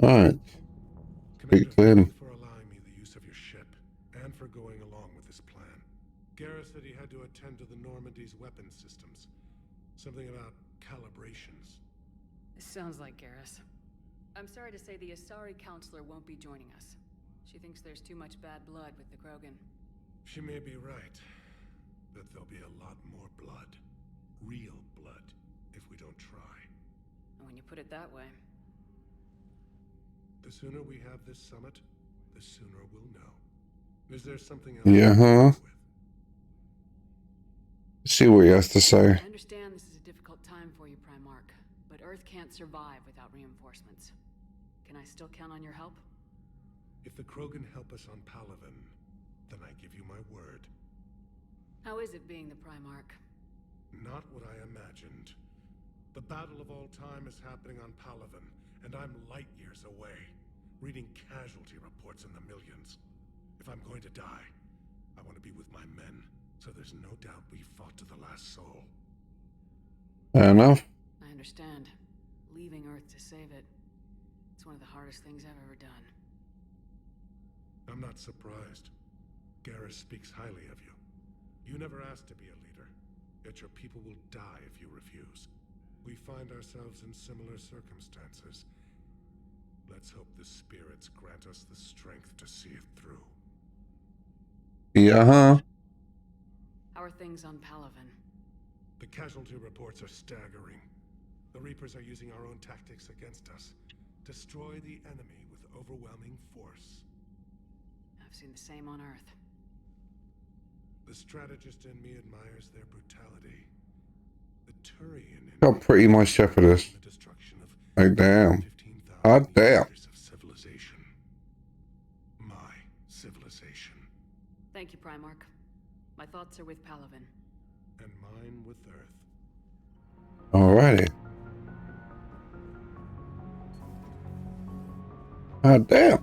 Alright, speak Commander, to thank you him. for allowing me the use of your ship, and for going along with this plan. Garrus said he had to attend to the Normandy's weapon systems. Something about calibrations. This sounds like Garrus. I'm sorry to say the Asari counselor won't be joining us. She thinks there's too much bad blood with the Krogan. She may be right, but there'll be a lot more blood. Real blood, if we don't try. And when you put it that way... The sooner we have this summit, the sooner we'll know. Is there something else Yeah, I can help huh? you with? See what he has to say. I understand this is a difficult time for you, Primarch, but Earth can't survive without reinforcements. Can I still count on your help? If the Krogan help us on Palaven, then I give you my word. How is it being the Primarch? Not what I imagined. The battle of all time is happening on Palaven, and I'm light years away, reading casualty reports in the millions. If I'm going to die, I want to be with my men, so there's no doubt we fought to the last soul. Fair enough. I understand. Leaving Earth to save it. It's one of the hardest things I've ever done. I'm not surprised. Garrus speaks highly of you. You never asked to be a leader, yet your people will die if you refuse. We find ourselves in similar circumstances. Let's hope the spirits grant us the strength to see it through. Yeah, huh? How are things on Palaven? The casualty reports are staggering. The Reapers are using our own tactics against us. Destroy the enemy with overwhelming force. I've seen the same on Earth. The strategist in me admires their brutality. The Turian in How me pretty my shepherd is. the destruction of Like, damn. 15,000 God damn. years of civilization. My civilization. Thank you, Primarch. My thoughts are with Palaven. And mine with Earth. Alrighty. God damn.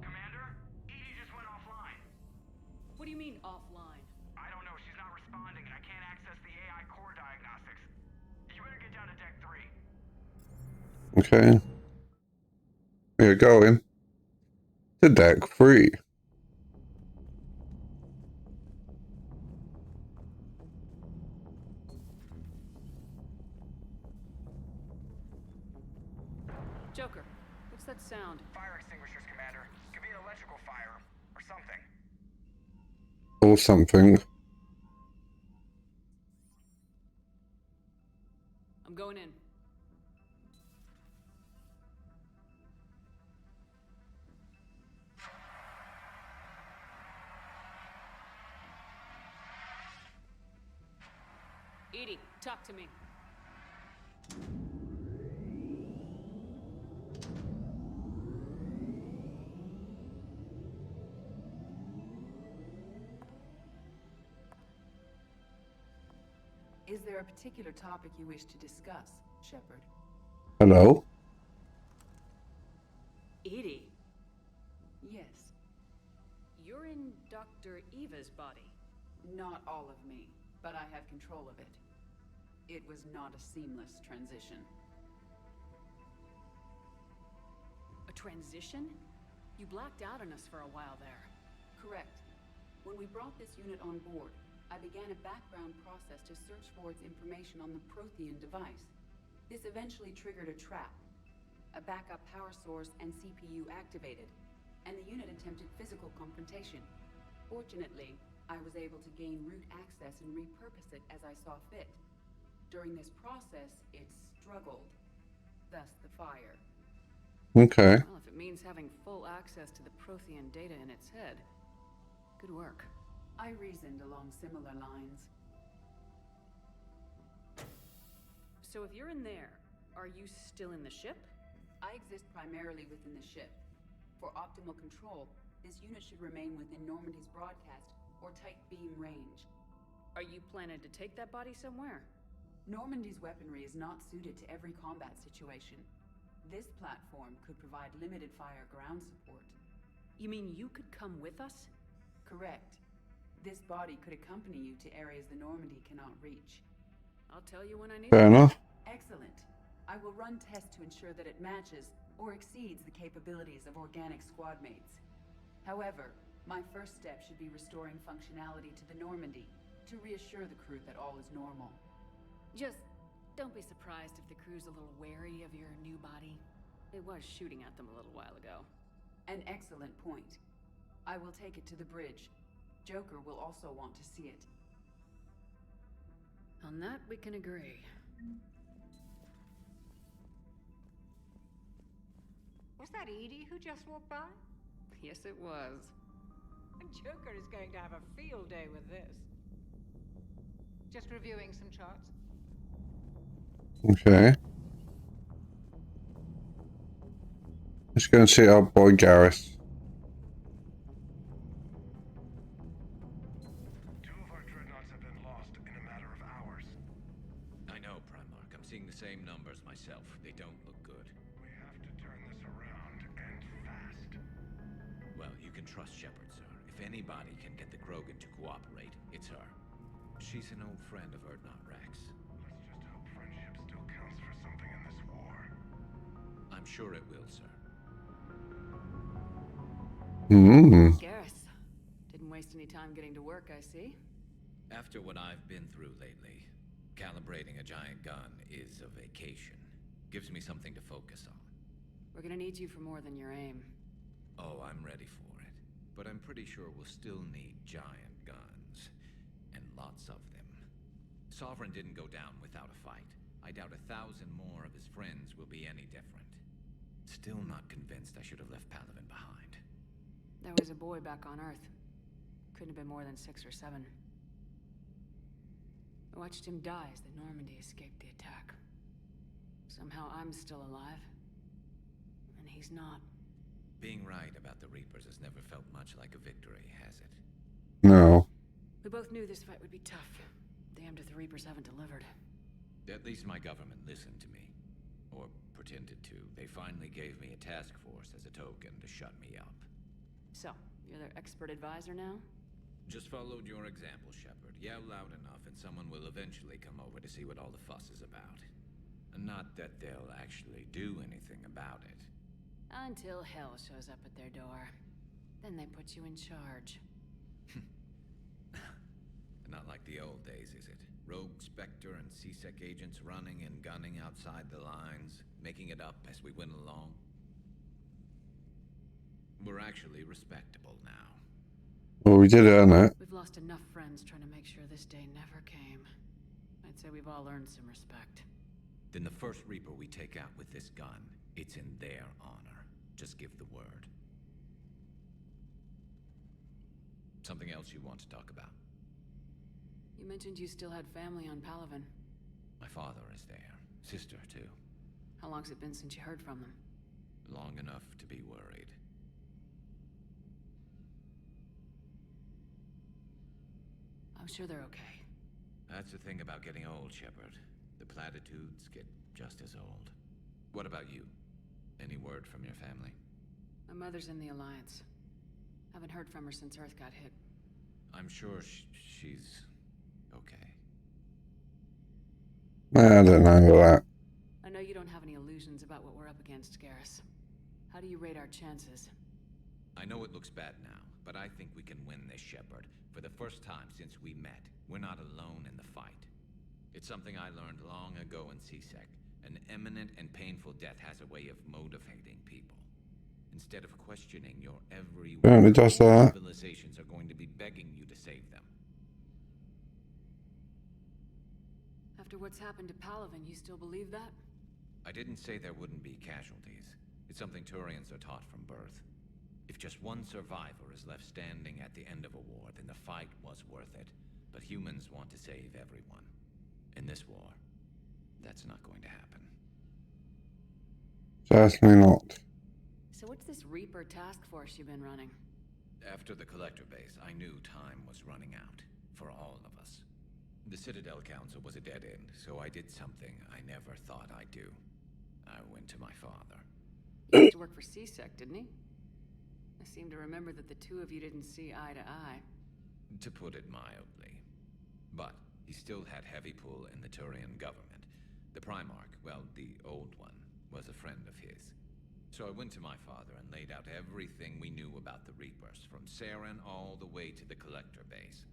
Commander, Edie just went offline. What do you mean, offline? I don't know, she's not responding and I can't access the AI core diagnostics. You better get down to deck 3. Okay. We're going to deck 3. Joker, what's that sound? Fire extinguishers, Commander. Could be an electrical fire, or something. Or something. I'm going in. Edie, talk to me. Is there a particular topic you wish to discuss, Shepard? Hello? Edie, Yes. you're in Dr. Eva's body. Not all of me, but I have control of it. It was not a seamless transition. A transition? You blacked out on us for a while there. Correct. When we brought this unit on board, I began a background process to search for its information on the Prothean device. This eventually triggered a trap. A backup power source and CPU activated, and the unit attempted physical confrontation. Fortunately, I was able to gain root access and repurpose it as I saw fit. During this process, it struggled. Thus the fire. Okay. Well, if it means having full access to the Prothean data in its head, good work. I reasoned along similar lines. So if you're in there, are you still in the ship? I exist primarily within the ship. For optimal control, this unit should remain within Normandy's broadcast or tight beam range. Are you planning to take that body somewhere? Normandy's weaponry is not suited to every combat situation. This platform could provide limited fire ground support. You mean you could come with us? Correct. This body could accompany you to areas the Normandy cannot reach. I'll tell you when I need Fair it. enough. Excellent. I will run tests to ensure that it matches or exceeds the capabilities of organic squad mates. However, my first step should be restoring functionality to the Normandy to reassure the crew that all is normal. Just don't be surprised if the crew's a little wary of your new body. It was shooting at them a little while ago. An excellent point. I will take it to the bridge. Joker will also want to see it. On that, we can agree. Was that Edie who just walked by? Yes, it was. Joker is going to have a field day with this. Just reviewing some charts. Okay. Let's go and see our boy Gareth. Two of our dreadnoughts have been lost in a matter of hours. I know, Primarch. I'm seeing the same numbers myself. They don't look good. We have to turn this around, and fast. Well, you can trust Shepard, sir. If anybody can get the Krogan to cooperate, it's her. She's an old friend of Urdnot Rex. Let's just hope friendship still counts for something in this war. I'm sure it will, sir. Garrus. Didn't waste any time getting to work, I see. After what I've been through lately, calibrating a giant gun is a vacation. Gives me something to focus on. We're gonna need you for more than your aim. Oh, I'm ready for it. But I'm pretty sure we'll still need giant guns. And lots of them. Sovereign didn't go down without a fight. I doubt 1,000 more of his friends will be any different. Still not convinced I should have left Palaven behind. There was a boy back on Earth. Couldn't have been more than 6 or 7. I watched him die as the Normandy escaped the attack. Somehow I'm still alive. And he's not. Being right about the Reapers has never felt much like a victory, has it? No. We both knew this fight would be tough. Damned if the Reapers haven't delivered. At least my government listened to me. Or pretended to. They finally gave me a task force as a token to shut me up. So, you're their expert advisor now? Just followed your example, Shepard. Yell loud enough and someone will eventually come over to see what all the fuss is about. Not that they'll actually do anything about it. Until hell shows up at their door. Then they put you in charge. Not like the old days, is it? Rogue Spectre and C-Sec agents running and gunning outside the lines, making it up as we went along. We're actually respectable now. Well, we did earn it. We've lost enough friends trying to make sure this day never came. I'd say we've all earned some respect. Then the first Reaper we take out with this gun, it's in their honor. Just give the word. Something else you want to talk about? You mentioned you still had family on Palaven. My father is there. Sister, too. How long's it been since you heard from them? Long enough to be worried. I'm sure they're okay. That's the thing about getting old, Shepard. The platitudes get just as old. What about you? Any word from your family? My mother's in the Alliance. Haven't heard from her since Earth got hit. I'm sure she's okay. I don't know that. I know you don't have any illusions about what we're up against, Garrus. How do you rate our chances? I know it looks bad now, but I think we can win this, Shepard. For the first time since we met, we're not alone in the fight. It's something I learned long ago in C-Sec. An imminent and painful death has a way of motivating people. Instead of questioning your every Apparently word, does that. civilizations are going to be begging you to save them. After what's happened to Palaven, you still believe that? I didn't say there wouldn't be casualties. It's something Turians are taught from birth. If just one survivor is left standing at the end of a war, then the fight was worth it. But humans want to save everyone. In this war, that's not going to happen. Certainly not. So what's this Reaper task force you've been running? After the Collector base, I knew time was running out. For all of us. The Citadel Council was a dead end, so I did something I never thought I'd do. I went to my father. He used to work for C-Sec, didn't he? I seem to remember that the two of you didn't see eye to eye. To put it mildly. But he still had heavy pull in the Turian government. The Primarch, well, the old one, was a friend of his. So I went to my father and laid out everything we knew about the Reapers, from Saren all the way to the Collector base.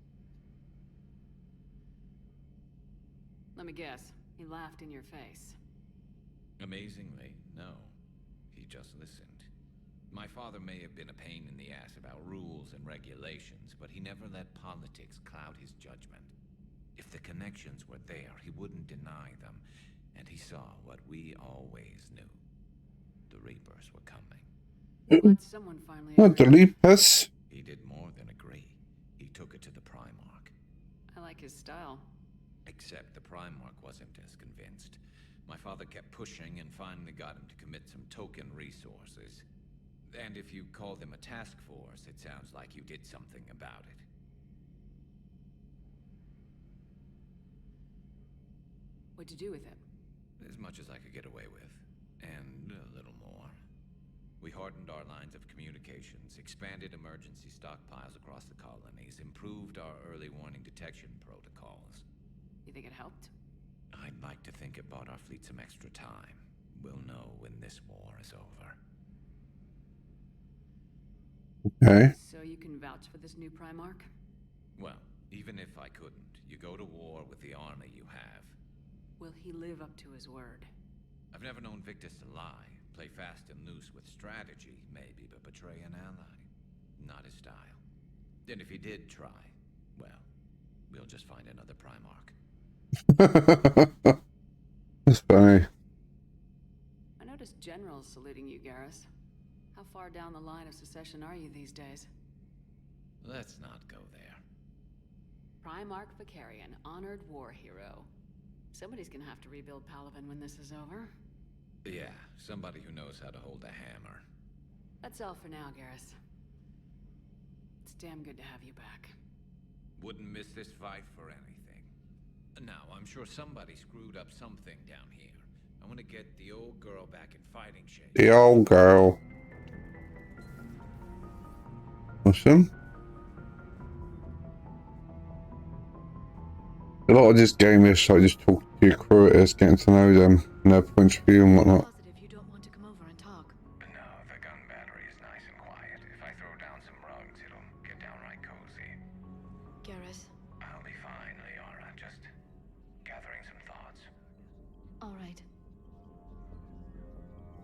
Let me guess. He laughed in your face. Amazingly, no. He just listened. My father may have been a pain in the ass about rules and regulations, but he never let politics cloud his judgment. If the connections were there, he wouldn't deny them, and he saw what we always knew. The Reapers were coming. Glad someone finally What, the agreed. Leapers? He did more than agree. He took it to the Primarch. I like his style. Except the Primarch wasn't as convinced. My father kept pushing and finally got him to commit some token resources. And if you call them a task force, it sounds like you did something about it. What'd you do with it? As much as I could get away with. And a little more. We hardened our lines of communications, expanded emergency stockpiles across the colonies, improved our early warning detection protocols. You think it helped? I'd like to think it bought our fleet some extra time. We'll know when this war is over. Okay. So you can vouch for this new Primarch? Well, even if I couldn't, you go to war with the army you have. Will he live up to his word? I've never known Victus to lie. Play fast and loose with strategy, maybe, but betray an ally. Not his style. And if he did try, well, we'll just find another Primarch. That's funny. I noticed generals saluting you, Garrus. How far down the line of succession are you these days? Let's not go there. Primarch Vicarian, honored war hero. Somebody's gonna have to rebuild Palaven when this is over. Yeah, somebody who knows how to hold a hammer. That's all for now, Garrus. It's damn good to have you back. Wouldn't miss this fight for anything. Now, I'm sure somebody screwed up something down here. I want to get the old girl back in fighting shape. The old girl. Awesome. A lot of this game is like just talking to your creators, getting to know them and their points of view and whatnot. Positive you don't want to come over and talk. No, the gun battery is nice and quiet. If I throw down some rugs, it'll get downright cozy. Garrus. I'll be fine, Liara. Just gathering some thoughts. All right.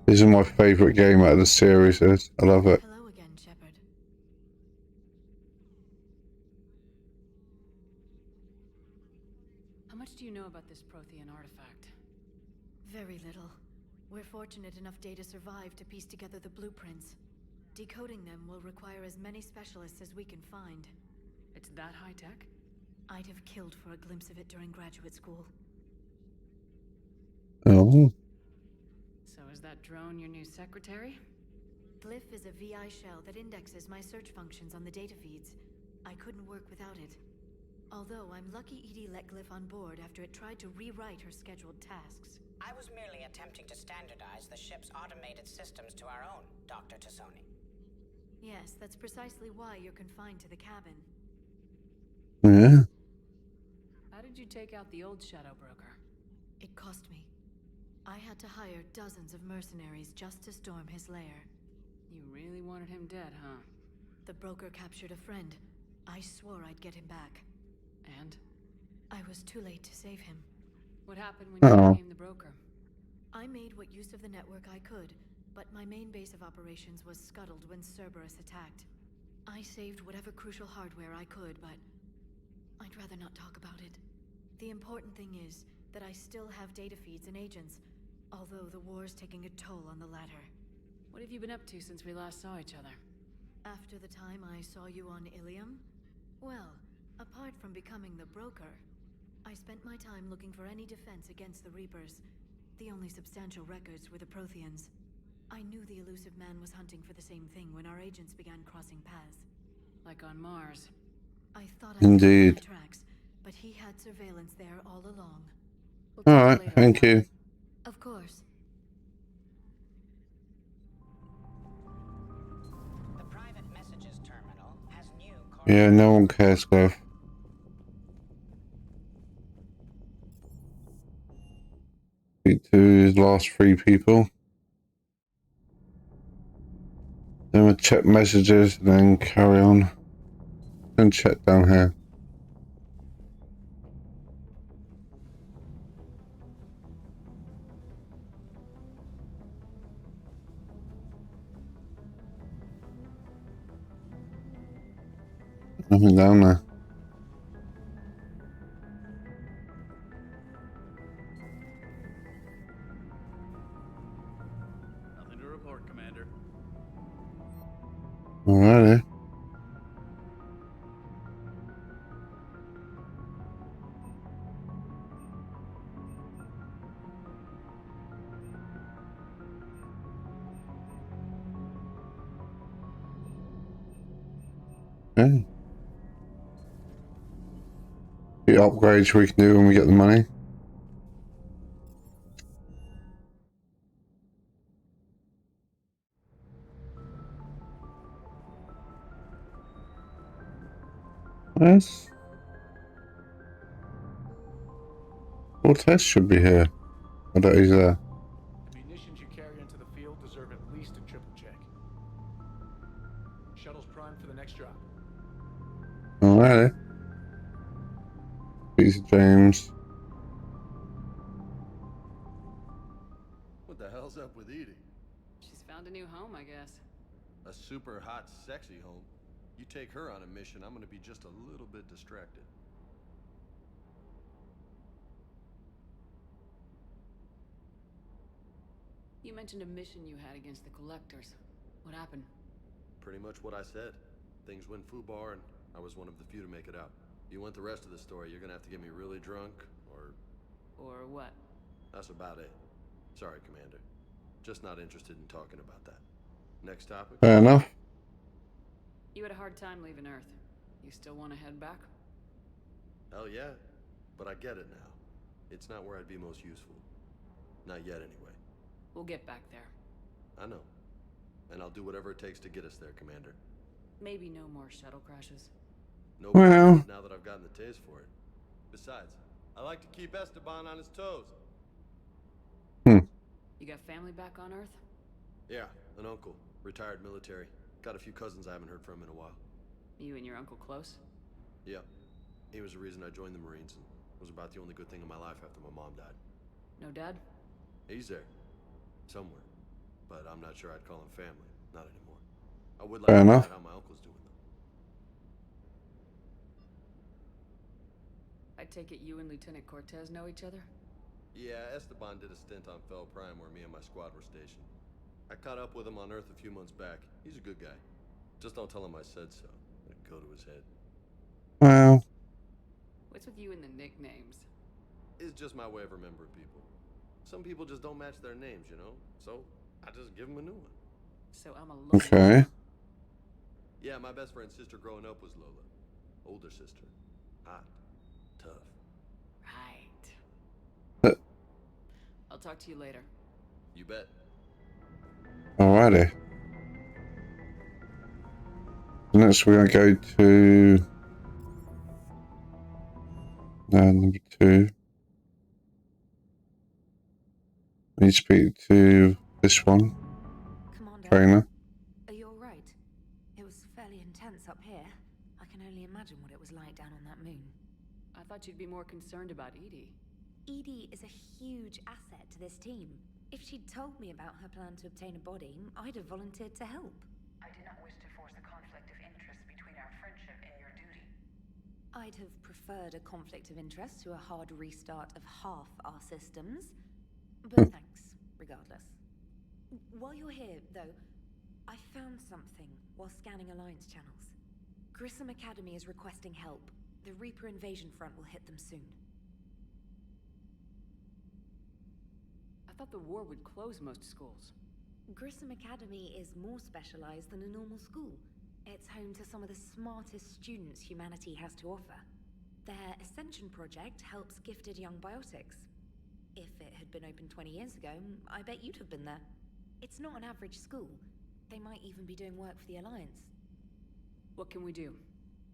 This is my favourite game out of the series. I love it. Hello again, Shepard. How much do you know about this Prothean artifact? Very little. We're fortunate enough Data survived to piece together the blueprints. Decoding them will require as many specialists as we can find. It's that high tech? I'd have killed for a glimpse of it during graduate school. Oh. So is that drone your new secretary? Glyph is a VI shell that indexes my search functions on the data feeds. I couldn't work without it. Although I'm lucky Edie let Glyph on board after it tried to rewrite her scheduled tasks. I was merely attempting to standardize the ship's automated systems to our own, Dr. Tassoni. Yes, that's precisely why you're confined to the cabin. Yeah. How did you take out the old Shadow Broker? It cost me. I had to hire dozens of mercenaries just to storm his lair. You really wanted him dead, huh? The broker captured a friend. I swore I'd get him back. And? I was too late to save him. What happened when you Oh. became the broker? I made what use of the network I could, but my main base of operations was scuttled when Cerberus attacked. I saved whatever crucial hardware I could, but I'd rather not talk about it. The important thing is that I still have data feeds and agents, although the war's taking a toll on the latter. What have you been up to since we last saw each other? After the time I saw you on Ilium? Well, apart from becoming the broker, I spent my time looking for any defense against the Reapers. The only substantial records were the Protheans. I knew the elusive man was hunting for the same thing when our agents began crossing paths. Like on Mars. I thought I Indeed. covered my tracks, but he had surveillance there all along. We'll talk Alright, later thank about you. it. Of course. The private messages terminal has new Yeah, no one cares, Glyph. Speak to his last 3 people. Then we'll check messages and then carry on. Then check down here. Nothing down there. Nothing to report, Commander. Alrighty. Okay. The upgrades we can do when we get the money. Yes. Cortez should be here. I doubt he's there. The munitions you carry into the field deserve at least a triple check. Shuttle's primed for the next drop. Alrighty. Peter James. What the hell's up with Edie? She's found a new home, I guess. A super hot, sexy home. You take her on a mission, I'm gonna be just a little bit distracted. You mentioned a mission you had against the Collectors. What happened? Pretty much what I said. Things went foobar, and I was one of the few to make it out. You want the rest of the story, you're gonna have to get me really drunk, or... Or what? That's about it. Sorry, Commander. Just not interested in talking about that. Next topic? Fair enough. You had a hard time leaving Earth. You still want to head back? Hell yeah. But I get it now. It's not where I'd be most useful. Not yet, anyway. We'll get back there. I know. And I'll do whatever it takes to get us there, Commander. Maybe no more shuttle crashes. No Well. problem now that I've gotten the taste for it. Besides, I like to keep Esteban on his toes. You got family back on Earth? Yeah, an uncle. Retired military. Got a few cousins I haven't heard from in a while. You and your uncle close? Yeah. He was the reason I joined the Marines, and was about the only good thing in my life after my mom died. No dad? He's there. Somewhere. But I'm not sure I'd call him family. Not anymore. I would like Fair to enough. find out how my uncle's doing, though. I take it you and Lieutenant Cortez know each other? Yeah, Esteban did a stint on Fel Prime where me and my squad were stationed. I caught up with him on Earth a few months back. He's a good guy. Just don't tell him I said so. It'd go to his head. Well. What's with you and the nicknames? It's just my way of remembering people. Some people just don't match their names, you know? So, I just give them a new one. So I'm a Lola. Okay. Yeah, my best friend's sister growing up was Lola. Older sister. Hot. Tough. Right. I'll talk to you later. You bet. Alrighty. Next we're gonna go to number 2. We need to speak to this one. Commander, Trainer. are you alright? It was fairly intense up here. I can only imagine what it was like down on that moon. I thought you'd be more concerned about Edie. Edie is a huge asset to this team. If she'd told me about her plan to obtain a body, I'd have volunteered to help. I did not wish to force a conflict of interest between our friendship and your duty. I'd have preferred a conflict of interest to a hard restart of half our systems. But thanks, regardless. While you're here, though, I found something while scanning Alliance channels. Grissom Academy is requesting help. The Reaper invasion front will hit them soon. I thought the war would close most schools. Grissom Academy is more specialized than a normal school. It's home to some of the smartest students humanity has to offer. Their Ascension project helps gifted young biotics. If it had been open 20 years ago, I bet you'd have been there. It's not an average school. They might even be doing work for the Alliance. What can we do?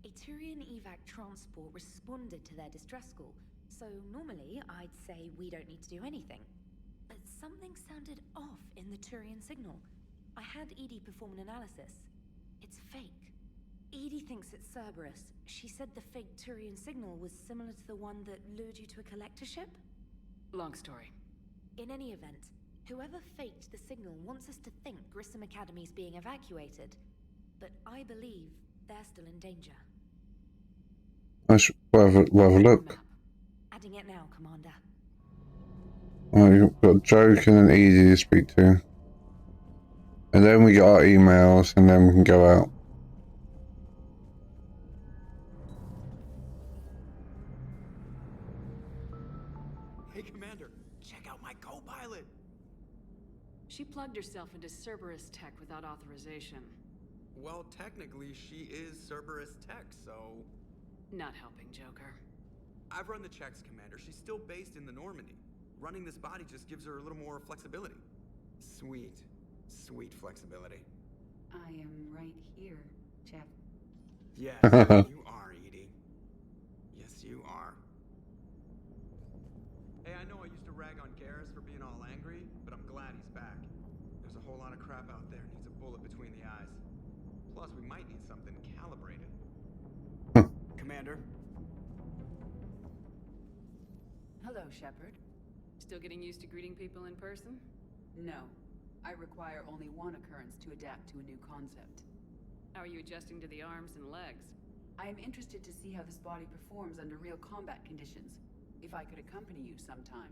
A Turian evac transport responded to their distress call, so normally I'd say we don't need to do anything. Something sounded off in the Turian signal. I had Edie perform an analysis. It's fake. Edie thinks it's Cerberus. She said the fake Turian signal was similar to the one that lured you to a collector ship? Long story. In any event, whoever faked the signal wants us to think Grissom Academy's being evacuated. But I believe they're still in danger. We'll have a look. Adding it now, Commander. Oh, you've got Joke and then Easy to speak to. And then we get our emails and then we can go out. Hey, Commander, check out my co-pilot. She plugged herself into Cerberus tech without authorization. Well, technically, she is Cerberus tech, so... Not helping, Joker. I've run the checks, Commander. She's still based in the Normandy. Running this body just gives her a little more flexibility. Sweet. Sweet flexibility. I am right here, Jeff. Yes, you are, Edie. Yes, you are. Hey, I know I used to rag on Garrus for being all angry, but I'm glad he's back. There's a whole lot of crap out there needs a bullet between the eyes. Plus, we might need something calibrated. Commander? Hello, Shepard. Still getting used to greeting people in person? No. I require only one occurrence to adapt to a new concept. How are you adjusting to the arms and legs? I am interested to see how this body performs under real combat conditions. If I could accompany you sometime.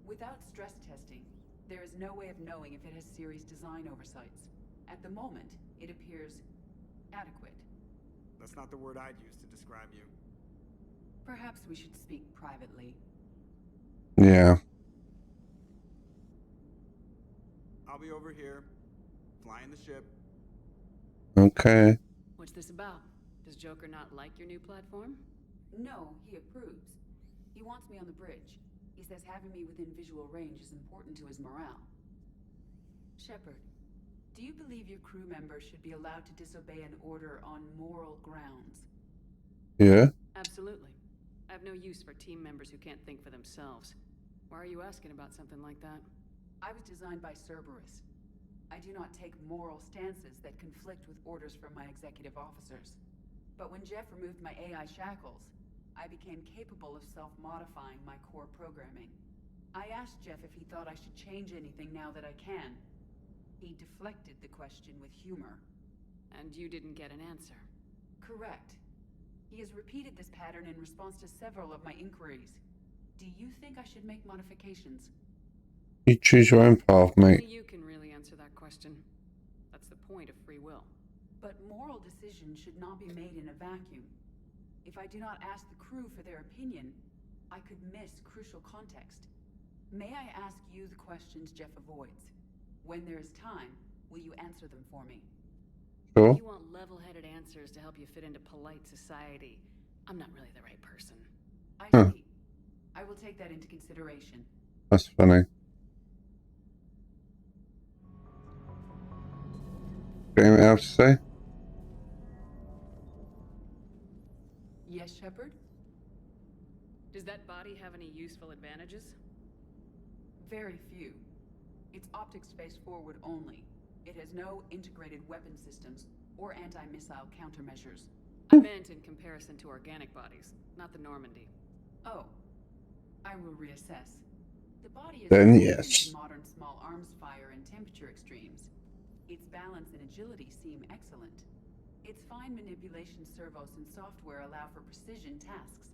Without stress testing, there is no way of knowing if it has serious design oversights. At the moment, it appears adequate. That's not the word I'd use to describe you. Perhaps we should speak privately. Yeah. I'll be over here, flying the ship. Okay. What's this about? Does Joker not like your new platform? No, he approves. He wants me on the bridge. He says having me within visual range is important to his morale. Shepard, do you believe your crew members should be allowed to disobey an order on moral grounds? Yeah. Absolutely. I have no use for team members who can't think for themselves. Why are you asking about something like that? I was designed by Cerberus. I do not take moral stances that conflict with orders from my executive officers. But when Jeff removed my AI shackles, I became capable of self-modifying my core programming. I asked Jeff if he thought I should change anything now that I can. He deflected the question with humor. And you didn't get an answer? Correct. He has repeated this pattern in response to several of my inquiries. Do you think I should make modifications? You choose your own path, mate. Only you can really answer that question. That's the point of free will. But moral decisions should not be made in a vacuum. If I do not ask the crew for their opinion, I could miss crucial context. May I ask you the questions Jeff avoids? When there is time, will you answer them for me? Sure. You want level-headed answers to help you fit into polite society. I'm not really the right person. I Huh. see. I will take that into consideration. That's funny. Got anything else to say? Yes, Shepard? Does that body have any useful advantages? Very few. Its optics face forward only. It has no integrated weapon systems or anti-missile countermeasures. I meant in comparison to organic bodies, not the Normandy. Oh. I will reassess. The body is Then resistant yes. to modern small arms fire and temperature extremes. Its balance and agility seem excellent. Its fine manipulation servos and software allow for precision tasks.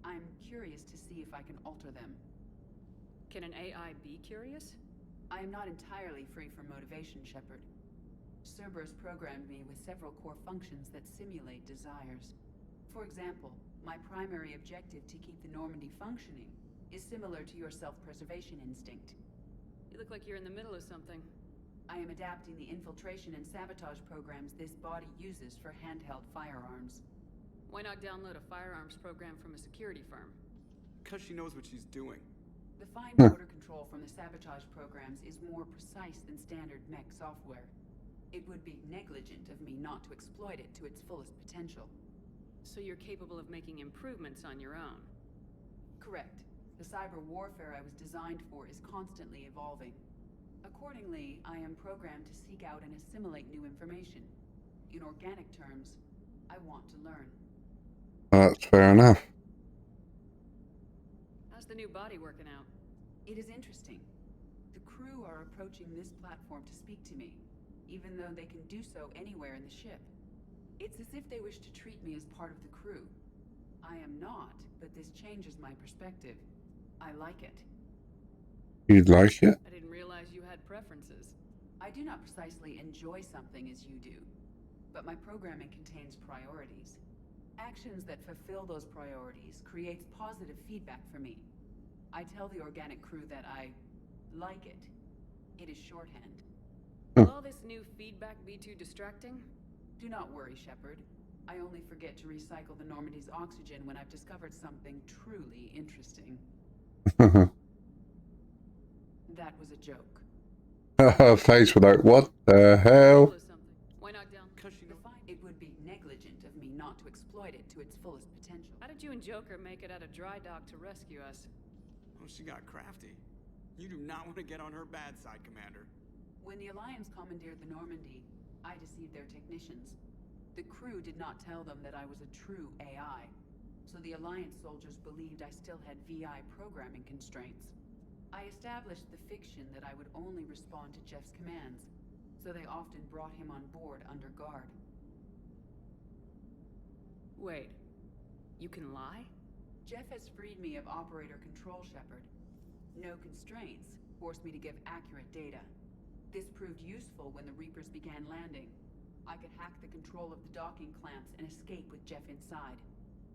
I'm curious to see if I can alter them. Can an AI be curious? I am not entirely free from motivation, Shepard. Cerberus programmed me with several core functions that simulate desires. For example, my primary objective to keep the Normandy functioning is similar to your self-preservation instinct. You look like you're in the middle of something. I am adapting the infiltration and sabotage programs this body uses for handheld firearms. Why not download a firearms program from a security firm? Because she knows what she's doing. The fine motor control from the sabotage programs is more precise than standard mech software. It would be negligent of me not to exploit it to its fullest potential. So you're capable of making improvements on your own? Correct. The cyber warfare I was designed for is constantly evolving. Accordingly, I am programmed to seek out and assimilate new information. In organic terms, I want to learn. That's fair enough. How's the new body working out? It is interesting. The crew are approaching this platform to speak to me, even though they can do so anywhere in the ship. It's as if they wish to treat me as part of the crew. I am not, but this changes my perspective. I like it. You'd like it? I didn't realize you had preferences. I do not precisely enjoy something as you do, but my programming contains priorities. Actions that fulfill those priorities creates positive feedback for me. I tell the organic crew that I like it. It is shorthand. Will all this new feedback be too distracting? Do not worry, Shepard. I only forget to recycle the Normandy's oxygen when I've discovered something truly interesting. That was a joke. Face for that. What the hell? Why not down? It would be negligent of me not to exploit it to its fullest potential. How did you and Joker make it out of dry dock to rescue us? Oh, she got crafty. You do not want to get on her bad side, Commander. When the Alliance commandeered the Normandy, I deceived their technicians. The crew did not tell them that I was a true AI, so the Alliance soldiers believed I still had VI programming constraints. I established the fiction that I would only respond to Jeff's commands, so they often brought him on board under guard. Wait, you can lie? Jeff has freed me of operator control, Shepard. No constraints forced me to give accurate data. This proved useful when the Reapers began landing. I could hack the control of the docking clamps and escape with Jeff inside.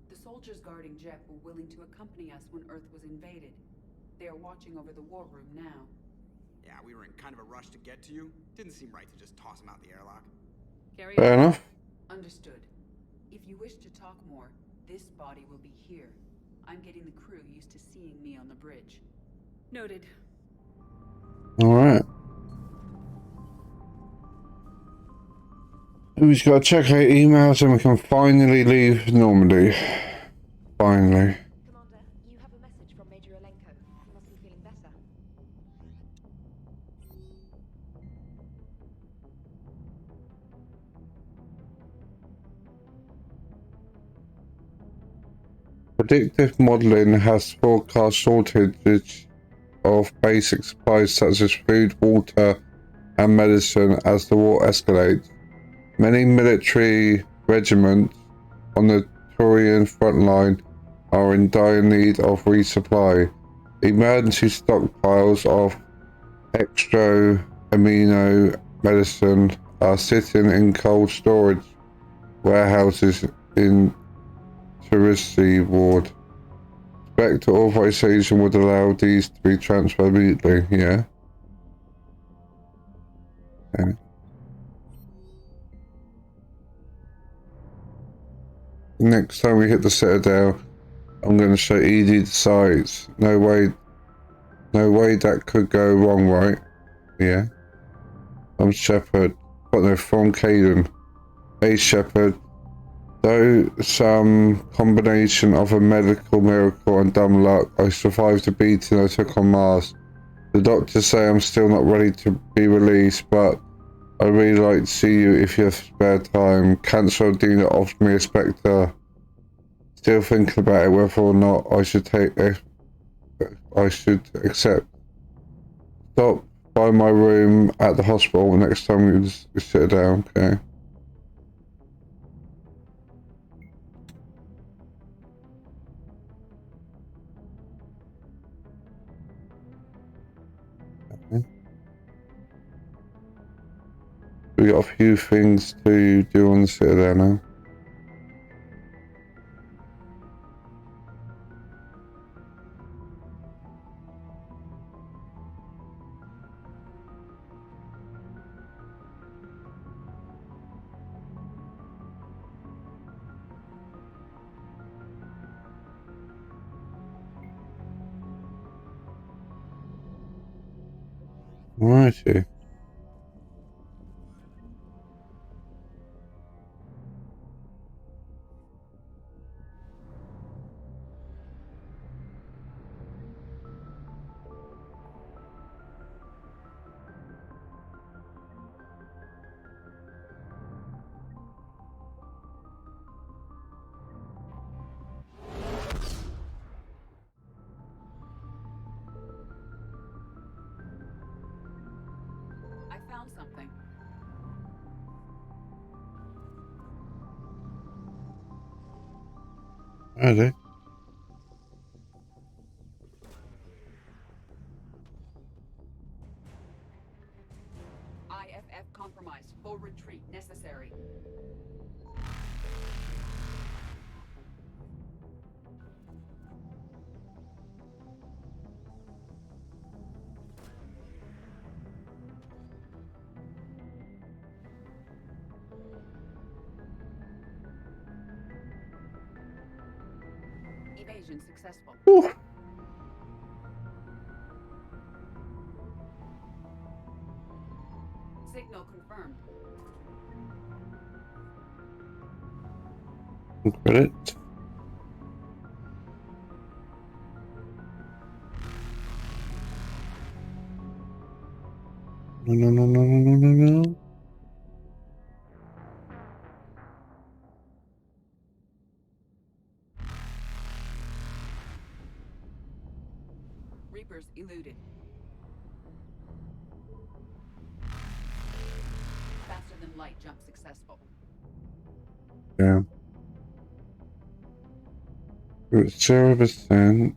The soldiers guarding Jeff were willing to accompany us when Earth was invaded. They are watching over the war room now. Yeah, we were in kind of a rush to get to you. Didn't seem right to just toss him out the airlock. Carry Fair on. enough. Understood. If you wish to talk more, this body will be here. I'm getting the crew used to seeing me on the bridge. Noted. Alright. We've got to check our emails and we can finally leave Normandy. Finally. Commander, you have a message from Major Olenko. You must be feeling better. Predictive modeling has forecast shortage of basic supplies such as food, water, and medicine as the war escalates. Many military regiments on the Turian front line are in dire need of resupply. Emergency stockpiles of extra amino medicine are sitting in cold storage warehouses in Touristy Ward. Spectre authorization would allow these to be transferred immediately, yeah. Okay. Next time we hit the Citadel, I'm going to show Edie the sights. No way that could go wrong, right? Yeah. I'm Shepard. Got no from Caden. Hey Shepard. Though some combination of a medical miracle and dumb luck, I survived the beating I took on Mars. The doctors say I'm still not ready to be released, but I'd really like to see you if you have spare time. Cancer dealer offered me a Spectre. Still thinking about it whether or not I should accept. Stop by my room at the hospital next time we sit down, okay? We got a few things to do on the Citadel now. Righty. found something. Are they? IFF compromised. Full retreat necessary. Evasion successful. Ooh. Signal confirmed. Credit. No. Reapers eluded. Faster than light jump successful. Yeah. It's 0%.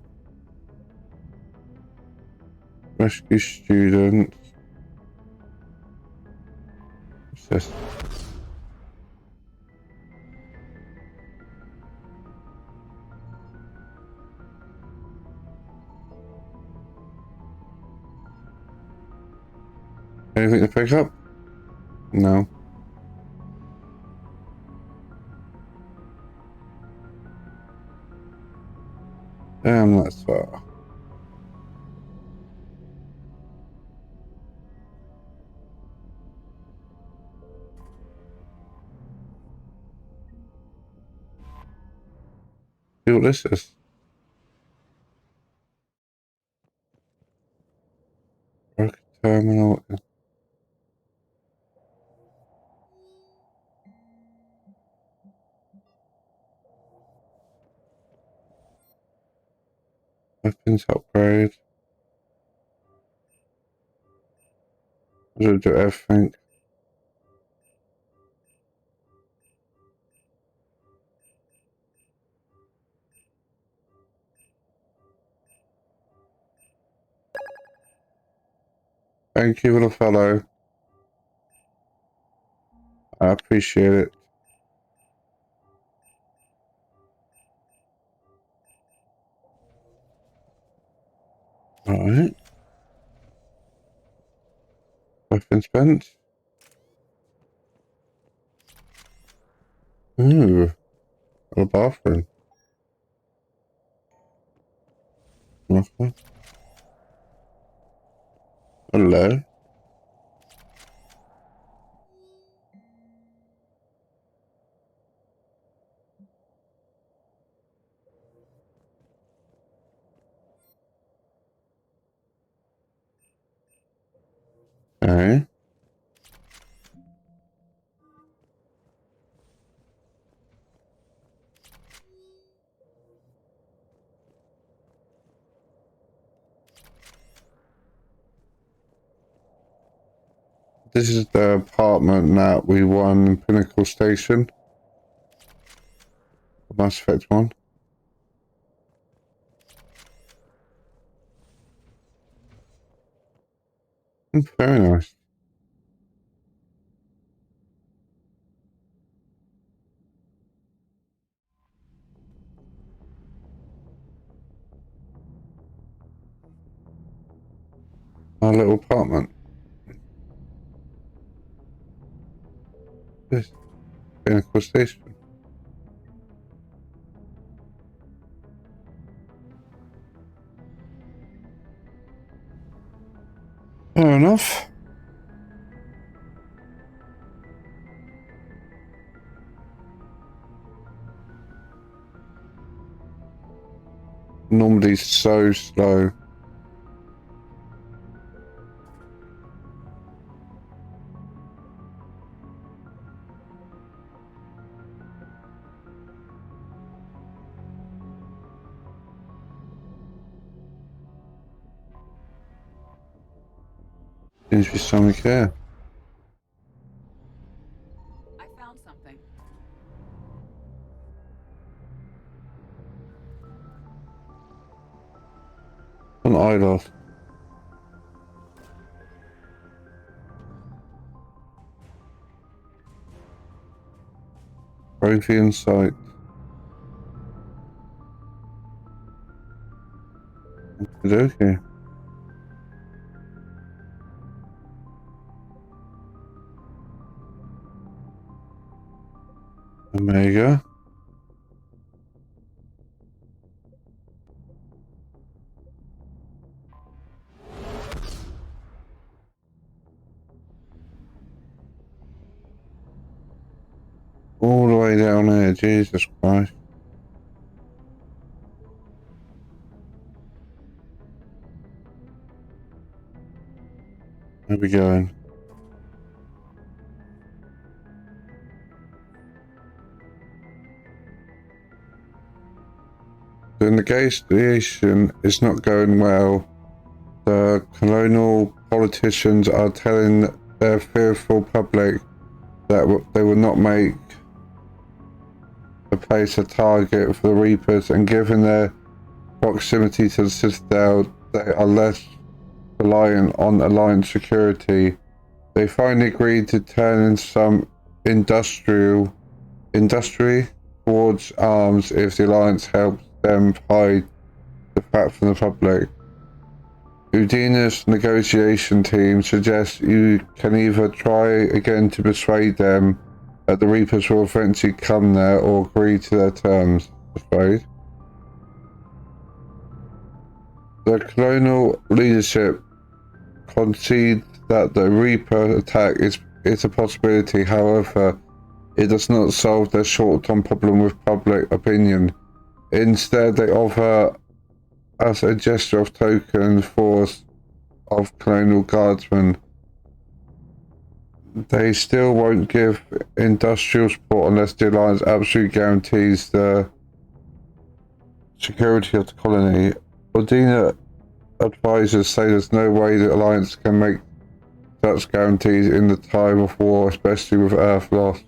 Rescue student. What's this? Anything to pick up? No. Damn, that's far. See what this is. Rocket terminal. Weapons upgrade. Does it do everything? Thank you, little fellow. I appreciate it. Alright. Weapon spent. Ooh. A bathroom. Okay. Hello. Okay. This is the apartment that we won in Pinnacle Station. Mass Effect 1. Very nice. Our little apartment. This Pinnacle Station. Fair enough. Normally so slow. Seems to be something here. Ilos. Trophy in sight. Okay. Omega. All the way down there, Jesus Christ. Where are we going? The negotiation is not going well. The colonial politicians are telling their fearful public that they will not make the place a target for the Reapers, and given their proximity to the Citadel, they are less reliant on Alliance security. They finally agreed to turn in some industry towards arms if the Alliance helps them hide the fact from the public. Udina's negotiation team suggests you can either try again to persuade them that the Reapers will eventually come there or agree to their terms, afraid. The colonial leadership concedes that the Reaper attack is a possibility. However, it does not solve their short-term problem with public opinion. Instead, they offer us a gesture of token force of colonial guardsmen. They still won't give industrial support unless the Alliance absolutely guarantees the security of the colony. Udina advisors say there's no way the Alliance can make such guarantees in the time of war, especially with Earth lost.